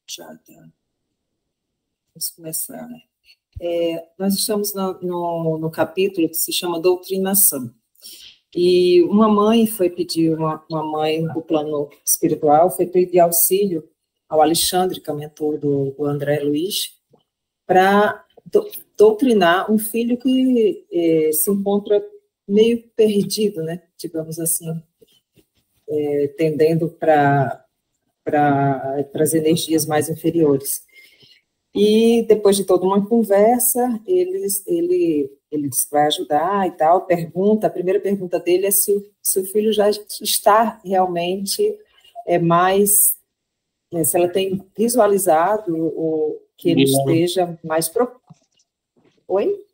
Já tá. Vamos começar, né? Nós estamos no capítulo que se chama Doutrinação. E uma mãe foi pedir, uma mãe do plano espiritual, foi pedir auxílio ao Alexandre, que é o mentor do André Luiz, para doutrinar um filho que se encontra meio perdido, né, digamos assim, tendendo para as energias mais inferiores. E depois de toda uma conversa, ele disse que vai ajudar e tal, a primeira pergunta dele é se o filho já está realmente mais, se ela tem visualizado que ele esteja mais... Oi?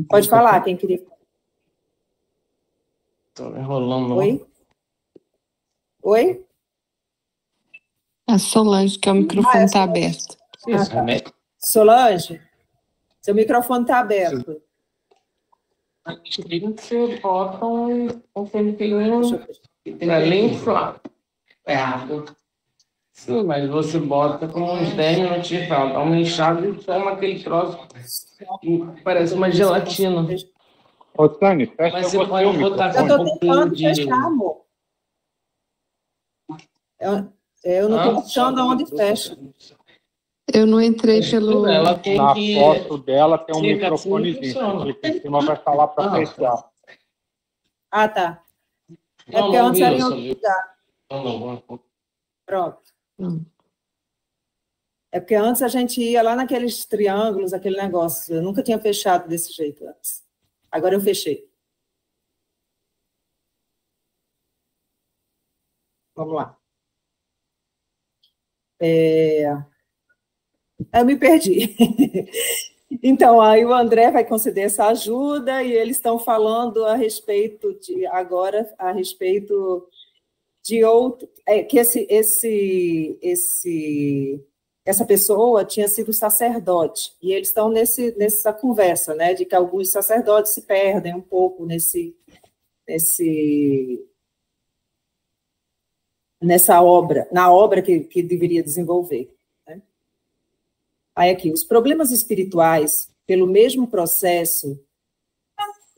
Pode falar, quem queria... Estou enrolando. Oi? Oi? A Solange, que o microfone está aberto. Tá. Solange, seu microfone está aberto. Você bota um tempinho para linfar. Sim, mas você bota com uns 10 minutinhos, dá uma inchada e toma aquele troço que parece uma gelatina. Ô, Tânia, fecha Mas você pode botar com eu estou tentando fechar, amor. Eu não estou achando aonde fecha. Eu não entrei pelo... Ela tem Na que... foto dela tem um Fica microfonezinho. assim, Você clica em cima, vai falar para fechar. Ah, tá. É porque antes era em outro lugar. Não. Pronto. É porque antes a gente ia lá naqueles triângulos, aquele negócio. Eu nunca tinha fechado desse jeito antes. Agora eu fechei. Vamos lá. Eu me perdi. Então, aí o André vai conceder essa ajuda e eles estão falando a respeito de outro, que essa pessoa tinha sido sacerdote, e eles estão nessa conversa, né, de que alguns sacerdotes se perdem um pouco nessa obra, na obra que deveria desenvolver. Né? Aí aqui, os problemas espirituais, pelo mesmo processo,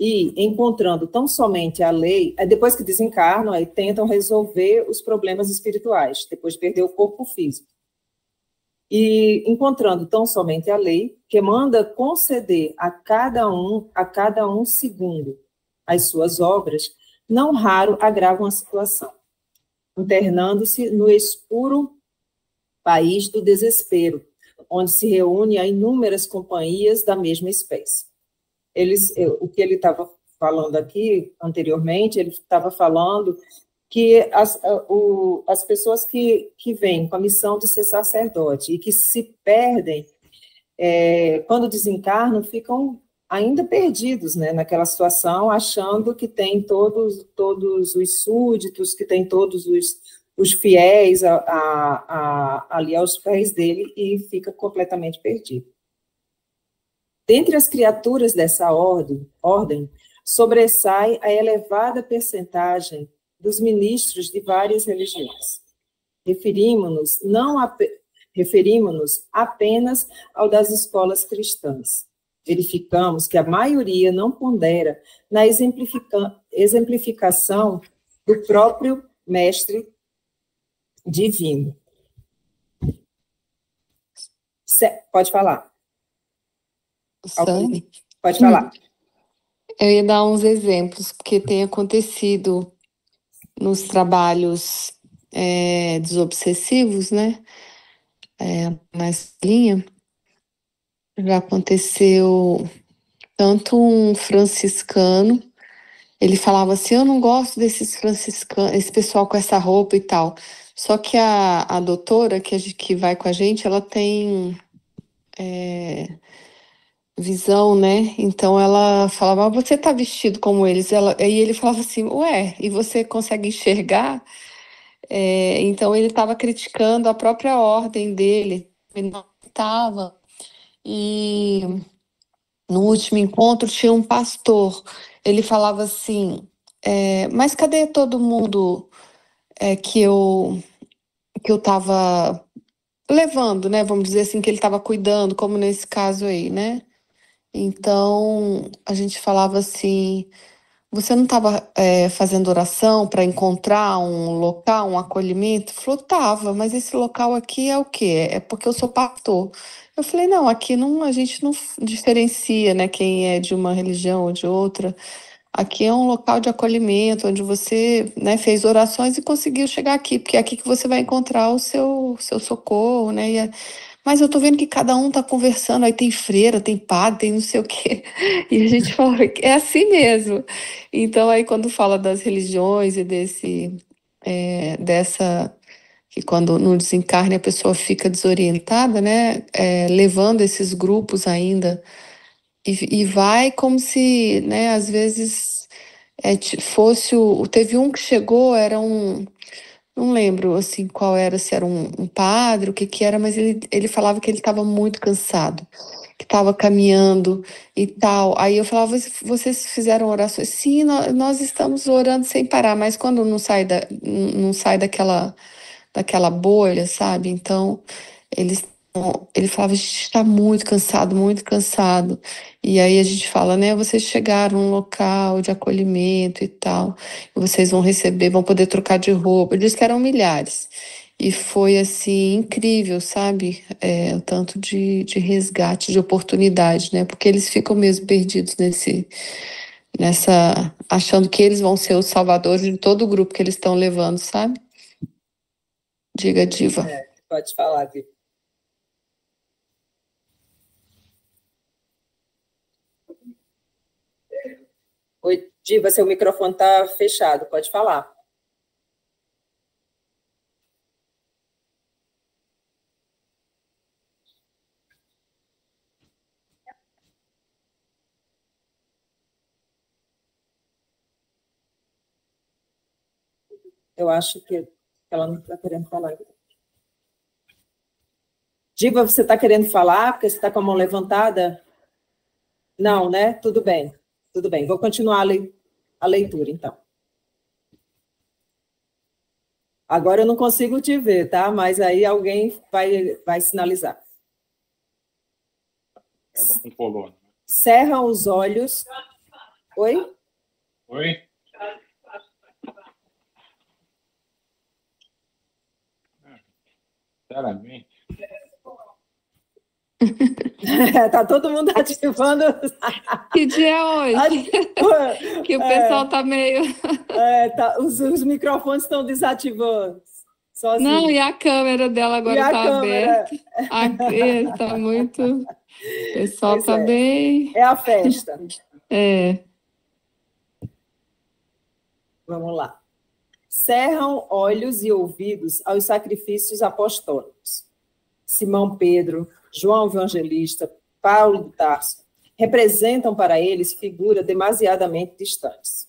e encontrando tão somente a lei, depois que desencarnam, aí tentam resolver os problemas espirituais, depois de perder o corpo físico. E encontrando tão somente a lei, que manda conceder a cada um segundo as suas obras, não raro agravam a situação, internando-se no escuro país do desespero, onde se reúnem a inúmeras companhias da mesma espécie. O que ele estava falando aqui anteriormente, ele estava falando que as pessoas que vêm com a missão de ser sacerdote e que se perdem, quando desencarnam, ficam ainda perdidos, né, naquela situação, achando que tem todos os súditos, que tem todos os fiéis ali aos pés dele, e fica completamente perdido. Dentre as criaturas dessa ordem, sobressai a elevada percentagem dos ministros de várias religiões. Referimos-nos apenas ao das escolas cristãs. Verificamos que a maioria não pondera na exemplificação do próprio mestre divino. Pode falar. Sani? Pode falar. Eu ia dar uns exemplos, porque tem acontecido nos trabalhos desobsessivos, né? Nessa linha, já aconteceu tanto um franciscano, ele falava assim, eu não gosto desses franciscanos, esse pessoal com essa roupa e tal. Só que a doutora que vai com a gente, ela tem visão, né? Então ela falava, você tá vestido como eles? E ele falava assim, ué, e você consegue enxergar? Então ele estava criticando a própria ordem dele, ele não estava. E no último encontro tinha um pastor, ele falava assim, mas cadê todo mundo que eu estava levando, né? Vamos dizer assim, que ele estava cuidando, como nesse caso aí, né? Então, a gente falava assim, você não estava fazendo oração para encontrar um local, um acolhimento? Falou, tava, mas esse local aqui é o quê? É porque eu sou pastor. Eu falei, não, aqui não, a gente não diferencia, né, quem é de uma religião ou de outra. Aqui é um local de acolhimento, onde você, né, fez orações e conseguiu chegar aqui, porque é aqui que você vai encontrar o seu socorro, né? Mas eu tô vendo que cada um tá conversando, aí tem freira, tem padre, tem não sei o quê. E a gente fala, é assim mesmo. Então, aí quando fala das religiões e dessa, que quando no desencarne a pessoa fica desorientada, né? Levando esses grupos ainda, e vai como se, né, às vezes fosse teve um que chegou, era um. Não lembro assim qual era, se era um padre, o que que era, mas ele falava que ele estava muito cansado, que estava caminhando e tal. Aí eu falava, vocês fizeram orações? Sim, nós estamos orando sem parar, mas quando não sai daquela bolha, sabe? Então, eles, ele falava, a gente está muito cansado, muito cansado. E aí a gente fala, né? Vocês chegaram num local de acolhimento e tal, e vocês vão receber, vão poder trocar de roupa. Eles que eram milhares. E foi assim, incrível, sabe? O tanto de resgate, de oportunidade, né? Porque eles ficam mesmo perdidos achando que eles vão ser os salvadores de todo o grupo que eles estão levando, sabe? Diga, Diva. Pode falar, Vivi. Oi, Diva, seu microfone está fechado, pode falar. Eu acho que ela não está querendo falar. Diva, você está querendo falar porque você está com a mão levantada? Não, né? Tudo bem. Tudo bem. Vou continuar a leitura, então. Agora eu não consigo te ver, tá? Mas aí alguém vai sinalizar. Com coluna. Cerram os olhos. Oi? Oi? Sinceramente. Tá todo mundo ativando. Que dia é hoje? Que o pessoal tá meio. Os microfones estão desativando. Sozinho. Não, e a câmera dela agora tá aberta. Tá muito. O pessoal Pois tá bem. É a festa. Vamos lá. Cerram olhos e ouvidos aos sacrifícios apostólicos. Simão Pedro, João Evangelista, Paulo de Tarso, representam para eles figuras demasiadamente distantes.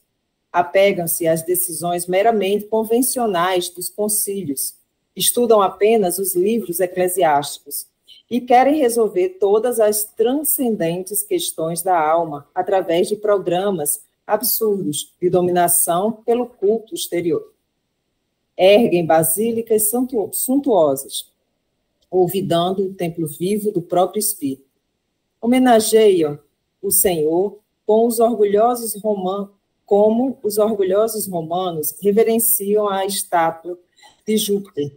Apegam-se às decisões meramente convencionais dos concílios, estudam apenas os livros eclesiásticos e querem resolver todas as transcendentes questões da alma através de programas absurdos de dominação pelo culto exterior. Erguem basílicas suntuosas, olvidando o templo vivo do próprio Espírito. Homenageiam o Senhor como os orgulhosos romanos reverenciam a estátua de Júpiter,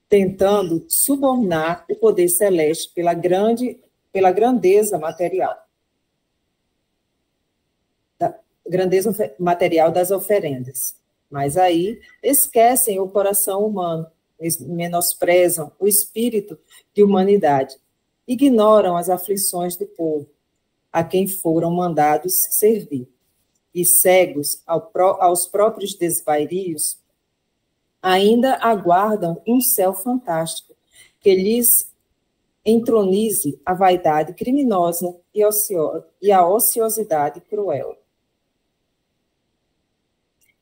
tentando subornar o poder celeste pela grandeza material. Grandeza material das oferendas. Mas aí esquecem o coração humano, menosprezam o espírito de humanidade, ignoram as aflições do povo, a quem foram mandados servir, e cegos aos próprios desvairios, ainda aguardam um céu fantástico, que lhes entronize a vaidade criminosa e a ociosidade cruel.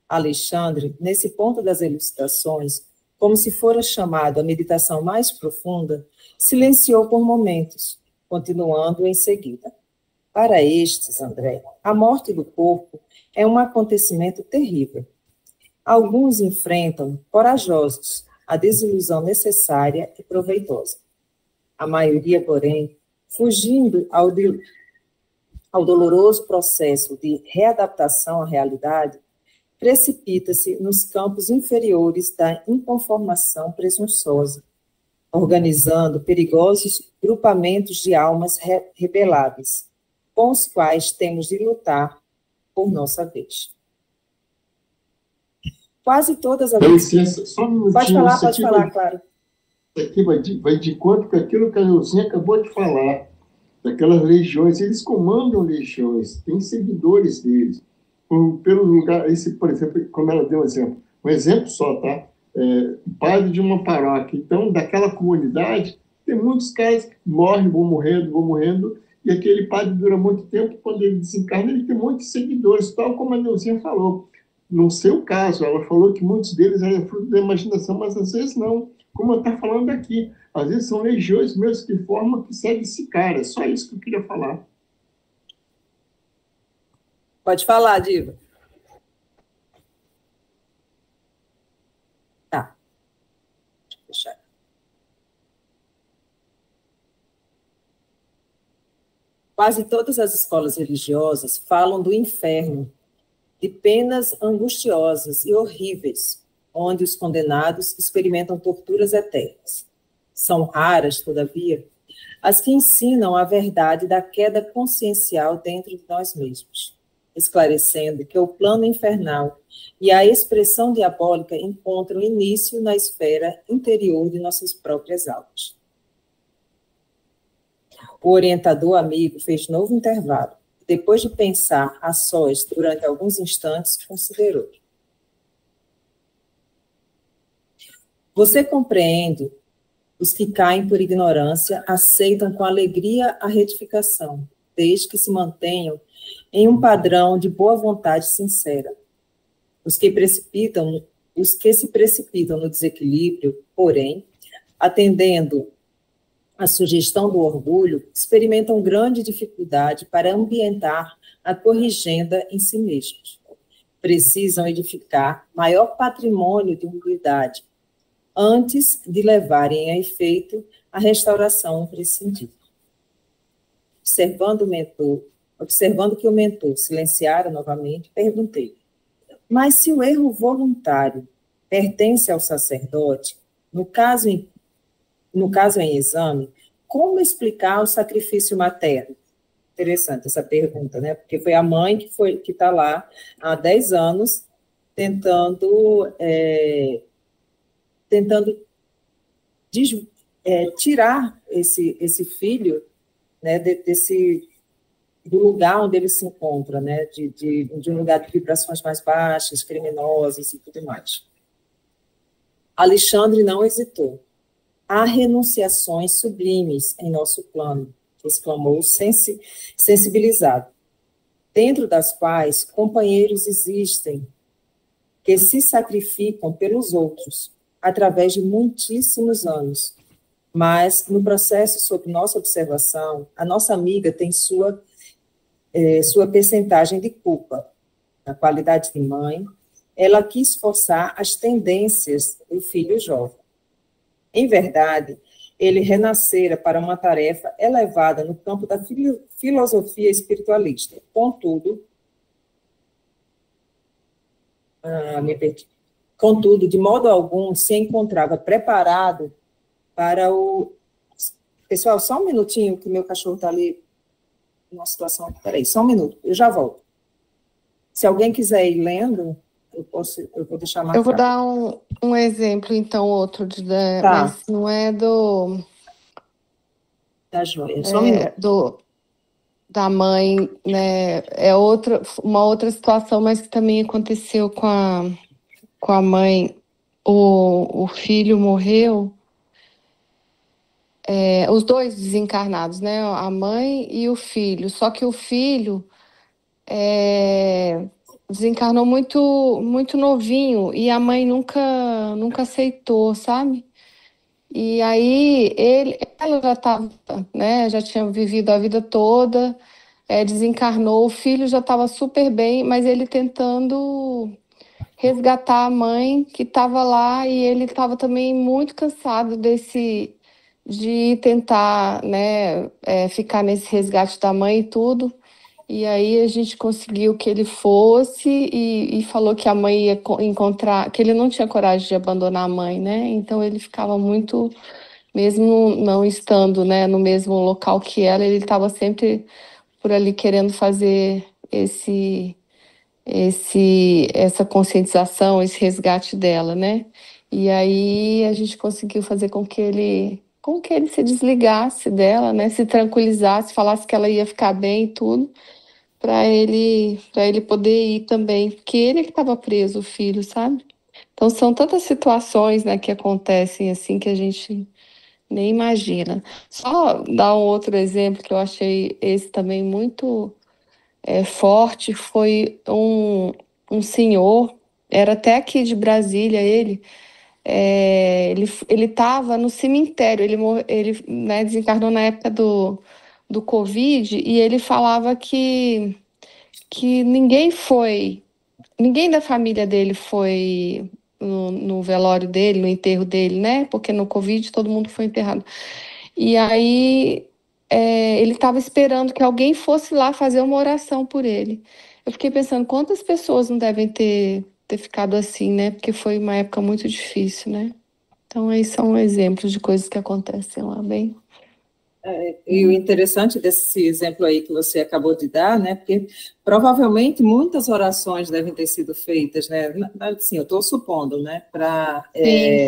Alexandre, nesse ponto das elucidações, como se fora chamado à meditação mais profunda, silenciou por momentos, continuando em seguida. Para estes, André, a morte do corpo é um acontecimento terrível. Alguns enfrentam, corajosos, a desilusão necessária e proveitosa. A maioria, porém, fugindo ao doloroso processo de readaptação à realidade, precipita-se nos campos inferiores da inconformação presunçosa, organizando perigosos grupamentos de almas rebeláveis, com os quais temos de lutar por nossa vez. Quase todas as... Dá licença, só um minutinho. Pode falar, claro. Isso aqui vai de encontro com aquilo que a Neuzinha acabou de falar, daquelas legiões. Eles comandam legiões, têm seguidores deles. Pelo lugar, por exemplo, como ela deu um exemplo só, tá? O padre de uma paróquia. Então, daquela comunidade, tem muitos caras que morrem, vão morrendo, e aquele padre dura muito tempo. Quando ele desencarna, ele tem muitos seguidores, tal como a Neuzinha falou. No seu caso, ela falou que muitos deles eram fruto da imaginação, mas às vezes não, como ela está falando aqui. Às vezes são legiões mesmo que formam, que seguem esse cara. É só isso que eu queria falar. Pode falar, Diva. Tá. Deixa eu fechar. Quase todas as escolas religiosas falam do inferno, de penas angustiosas e horríveis, onde os condenados experimentam torturas eternas. São raras, todavia, as que ensinam a verdade da queda consciencial dentro de nós mesmos, esclarecendo que o plano infernal e a expressão diabólica encontram início na esfera interior de nossas próprias almas. O orientador amigo fez novo intervalo. Depois de pensar a sós durante alguns instantes, considerou: você compreende? Os que caem por ignorância aceitam com alegria a retificação, desde que se mantenham em um padrão de boa vontade sincera. Os que se precipitam no desequilíbrio, porém, atendendo à sugestão do orgulho, experimentam grande dificuldade para ambientar a corrigenda em si mesmos. Precisam edificar maior patrimônio de humildade antes de levarem a efeito a restauração imprescindível. Observando que o mentor silenciara novamente, perguntei: mas se o erro voluntário pertence ao sacerdote, no caso em exame, como explicar o sacrifício materno? Interessante essa pergunta, né? Porque foi a mãe que está lá há 10 anos tentando tirar esse filho, né, do lugar onde ele se encontra, né, de um lugar de vibrações mais baixas, criminosas e tudo mais. Alexandre não hesitou. Há renunciações sublimes em nosso plano, exclamou sensibilizado, dentro das quais companheiros existem que se sacrificam pelos outros através de muitíssimos anos, mas no processo sob nossa observação, a nossa amiga tem sua percentagem de culpa. Na qualidade de mãe, ela quis forçar as tendências do filho jovem. Em verdade, ele renascera para uma tarefa elevada no campo da filosofia espiritualista. Contudo, de modo algum, se encontrava preparado para o... Pessoal, só um minutinho, que meu cachorro está ali numa situação... Peraí, só um minuto, eu já volto. Se alguém quiser ir lendo, eu vou deixar marcado. Eu vou dar um exemplo, então, outro, tá. Mas não é do... Tá joia, só um minuto. Da mãe, né? É uma outra situação, mas que também aconteceu com a mãe. O filho morreu, os dois desencarnados, né? A mãe e o filho. Só que o filho desencarnou muito, muito novinho e a mãe nunca aceitou, sabe? E aí ela já estava, né? Já tinha vivido a vida toda, desencarnou, o filho já estava super bem, mas ele tentando resgatar a mãe que estava lá, e ele estava também muito cansado de tentar, né, ficar nesse resgate da mãe e tudo. E aí a gente conseguiu que ele fosse e falou que a mãe ia encontrar, que ele não tinha coragem de abandonar a mãe, né? Então ele ficava muito, mesmo não estando, né, no mesmo local que ela, ele estava sempre por ali querendo fazer essa conscientização, esse resgate dela, né? E aí a gente conseguiu fazer com que ele se desligasse dela, né? Se tranquilizasse, falasse que ela ia ficar bem e tudo, para ele poder ir também, porque ele que estava preso, o filho, sabe? Então são tantas situações, né, que acontecem assim que a gente nem imagina. Só dar um outro exemplo que eu achei esse também muito forte, foi um senhor, era até aqui de Brasília, ele estava no cemitério, ele, né, desencarnou na época do Covid, e ele falava que ninguém da família dele foi no velório dele, no enterro dele, né? Porque no Covid todo mundo foi enterrado. E aí ele estava esperando que alguém fosse lá fazer uma oração por ele. Eu fiquei pensando, quantas pessoas não devem ter ficado assim, né? Porque foi uma época muito difícil, né? Então, aí são exemplos de coisas que acontecem lá, bem. E o interessante desse exemplo aí que você acabou de dar, né? Porque provavelmente muitas orações devem ter sido feitas, né? Assim, eu estou supondo, né?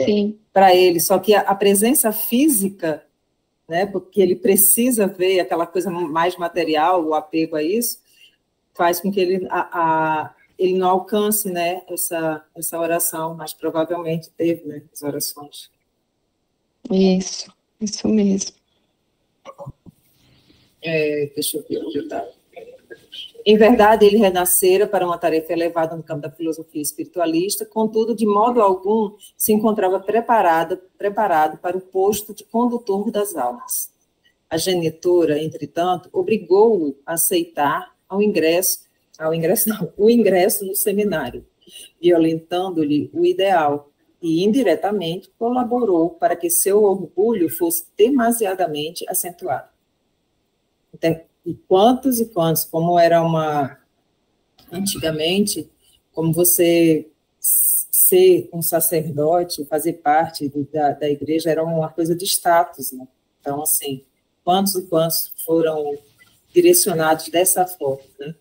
Sim. Para ele, só que a presença física, né? Porque ele precisa ver aquela coisa mais material, o apego a isso, faz com que ele não alcance, né? Essa oração, mas provavelmente teve, né? As orações. Isso mesmo. Deixa eu ver onde eu estava. Em verdade, ele renascera para uma tarefa elevada no campo da filosofia espiritualista, contudo, de modo algum, se encontrava preparado para o posto de condutor das almas. A genitora, entretanto, obrigou-o a aceitar o ingresso no seminário, violentando-lhe o ideal, e indiretamente colaborou para que seu orgulho fosse demasiadamente acentuado. Então, e quantos, como era antigamente, como você ser um sacerdote, fazer parte da igreja, era uma coisa de status, né? Então, assim, quantos e quantos foram direcionados dessa forma, né?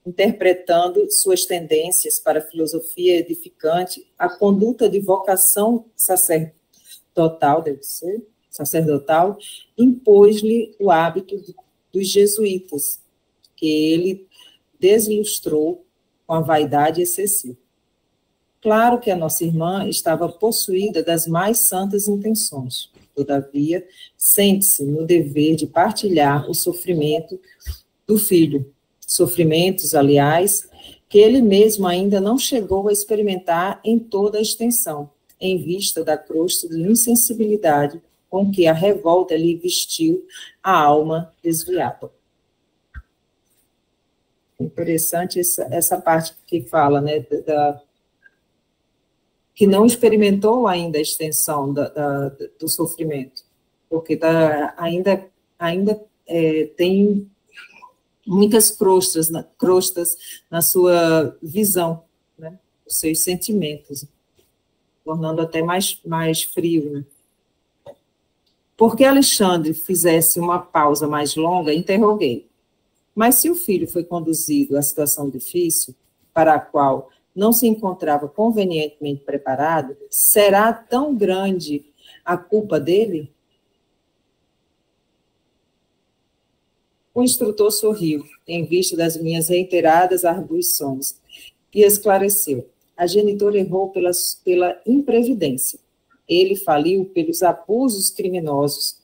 Interpretando suas tendências para a filosofia edificante, a conduta de vocação sacerdotal, impôs-lhe o hábito dos jesuítas, que ele desilustrou com a vaidade excessiva. Claro que a nossa irmã estava possuída das mais santas intenções, todavia, sente-se no dever de partilhar o sofrimento do filho, sofrimentos, aliás, que ele mesmo ainda não chegou a experimentar em toda a extensão, em vista da crosta de insensibilidade com que a revolta lhe vestiu a alma desviada. Interessante essa parte que fala, né, que não experimentou ainda a extensão do sofrimento, porque ainda tem muitas crostas na sua visão, né, os seus sentimentos, tornando até mais frio, né? Porque Alexandre fizesse uma pausa mais longa, interroguei. Mas se o filho foi conduzido à situação difícil, para a qual não se encontrava convenientemente preparado, será tão grande a culpa dele? O instrutor sorriu, em vista das minhas reiteradas arguições, e esclareceu. A genitora errou pela imprevidência. Ele faliu pelos abusos criminosos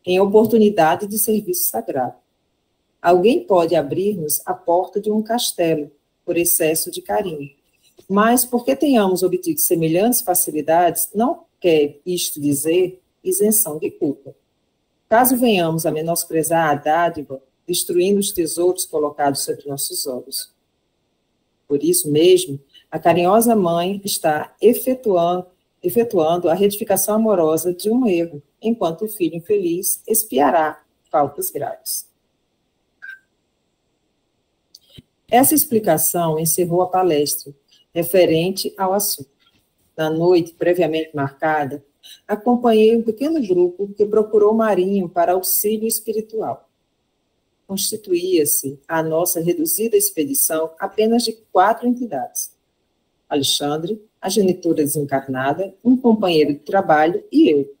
em oportunidade de serviço sagrado. Alguém pode abrir-nos a porta de um castelo por excesso de carinho, mas porque tenhamos obtido semelhantes facilidades, não quer isto dizer isenção de culpa. Caso venhamos a menosprezar a dádiva, destruindo os tesouros colocados sobre nossos olhos. Por isso mesmo, a carinhosa mãe está efetuando a retificação amorosa de um erro, enquanto o filho infeliz expiará faltas graves. Essa explicação encerrou a palestra, referente ao assunto. Na noite previamente marcada, acompanhei um pequeno grupo que procurou Marinho para auxílio espiritual. Constituía-se a nossa reduzida expedição apenas de 4 entidades: Alexandre, a genitora desencarnada, um companheiro de trabalho e eu.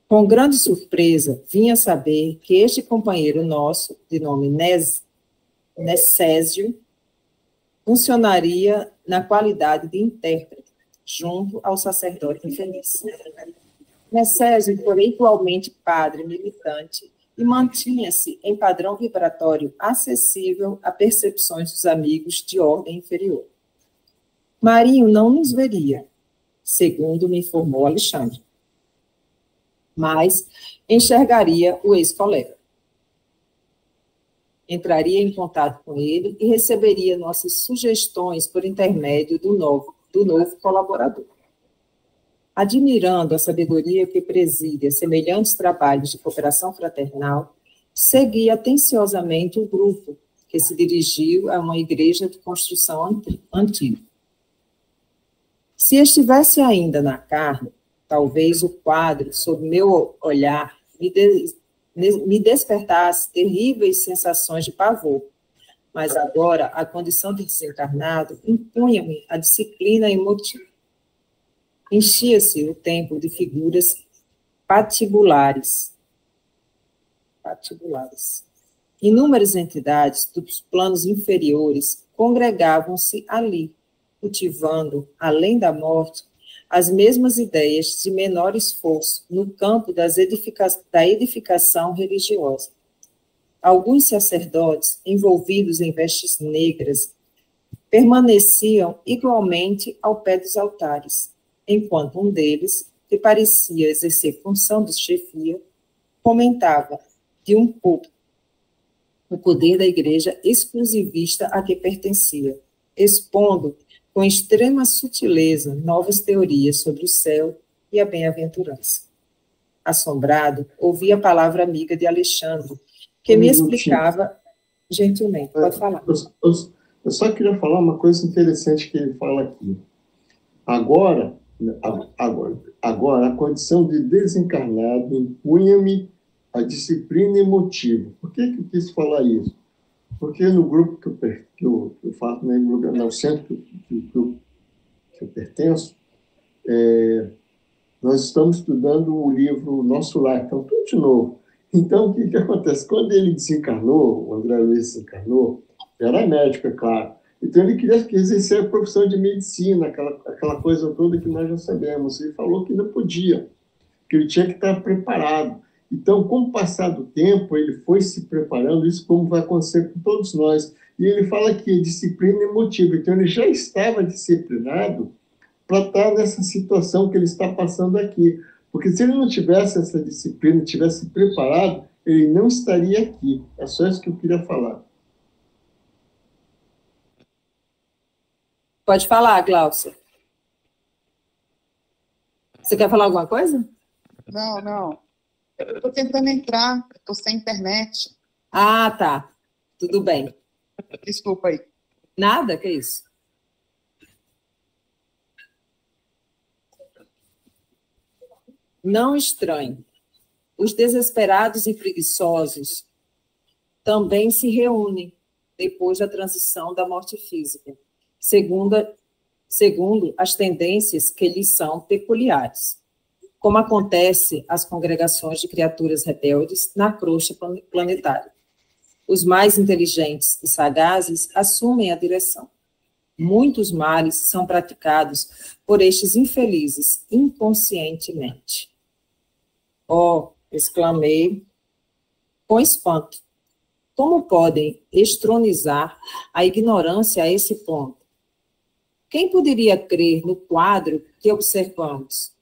Com grande surpresa, vim a saber que este companheiro nosso, de nome Necésio, funcionaria na qualidade de intérprete, junto ao sacerdote infeliz. Necésio foi igualmente padre militante e mantinha-se em padrão vibratório acessível a percepções dos amigos de ordem inferior. Marinho não nos veria, segundo me informou Alexandre, mas enxergaria o ex-colega. Entraria em contato com ele e receberia nossas sugestões por intermédio do novo colaborador. Admirando a sabedoria que preside semelhantes trabalhos de cooperação fraternal, segui atenciosamente o grupo, que se dirigiu a uma igreja de construção antiga. Se estivesse ainda na carne, talvez o quadro, sob meu olhar, me despertasse terríveis sensações de pavor, mas agora a condição de desencarnado impunha-me a disciplina emotiva. Enchia-se o templo de figuras patibulares. Inúmeras entidades dos planos inferiores congregavam-se ali, cultivando, além da morte, as mesmas ideias de menor esforço no campo da edificação religiosa. Alguns sacerdotes, envolvidos em vestes negras, permaneciam igualmente ao pé dos altares, enquanto um deles, que parecia exercer função de chefia, comentava de um púlpito o poder da igreja exclusivista a que pertencia, expondo com extrema sutileza novas teorias sobre o céu e a bem-aventurança. Assombrado, ouvi a palavra amiga de Alexandre, que me explicava gentilmente. Pode falar. Eu só queria falar uma coisa interessante que ele fala aqui. Agora, a condição de desencarnado impunha-me a disciplina emotiva. Por que eu quis falar isso? Porque no grupo que eu faço, no centro que eu pertenço, nós estamos estudando o livro Nosso Lar, então tudo de novo. Então, o que acontece? Quando ele desencarnou, o André Luiz desencarnou, era médico, é claro. Então, ele queria exercer a profissão de medicina, aquela coisa toda que nós já sabemos. Ele falou que não podia, que ele tinha que estar preparado. Então, com o passar do tempo, ele foi se preparando, isso como vai acontecer com todos nós. E ele fala que disciplina emotiva. Então, ele já estava disciplinado para estar nessa situação que ele está passando aqui. Porque se ele não tivesse essa disciplina, tivesse preparado, ele não estaria aqui. É só isso que eu queria falar. Pode falar, Glaucia. Você quer falar alguma coisa? Não. Eu estou tentando entrar, estou sem internet. Ah, tá. Tudo bem. Desculpa aí. Nada? Que isso? Não estranhe. Os desesperados e preguiçosos também se reúnem depois da transição da morte física, segundo as tendências que lhes são peculiares, como acontece às congregações de criaturas rebeldes na crosta planetária. Os mais inteligentes e sagazes assumem a direção. Muitos males são praticados por estes infelizes inconscientemente. Oh, exclamei com espanto. Como podem estronizar a ignorância a esse ponto? Quem poderia crer no quadro que observamos?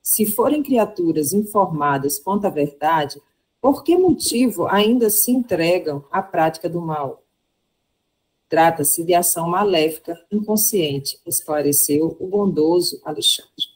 Se forem criaturas informadas quanto à verdade, Por que motivo ainda se entregam à prática do mal? Trata-se de ação maléfica inconsciente, esclareceu o bondoso Alexandre.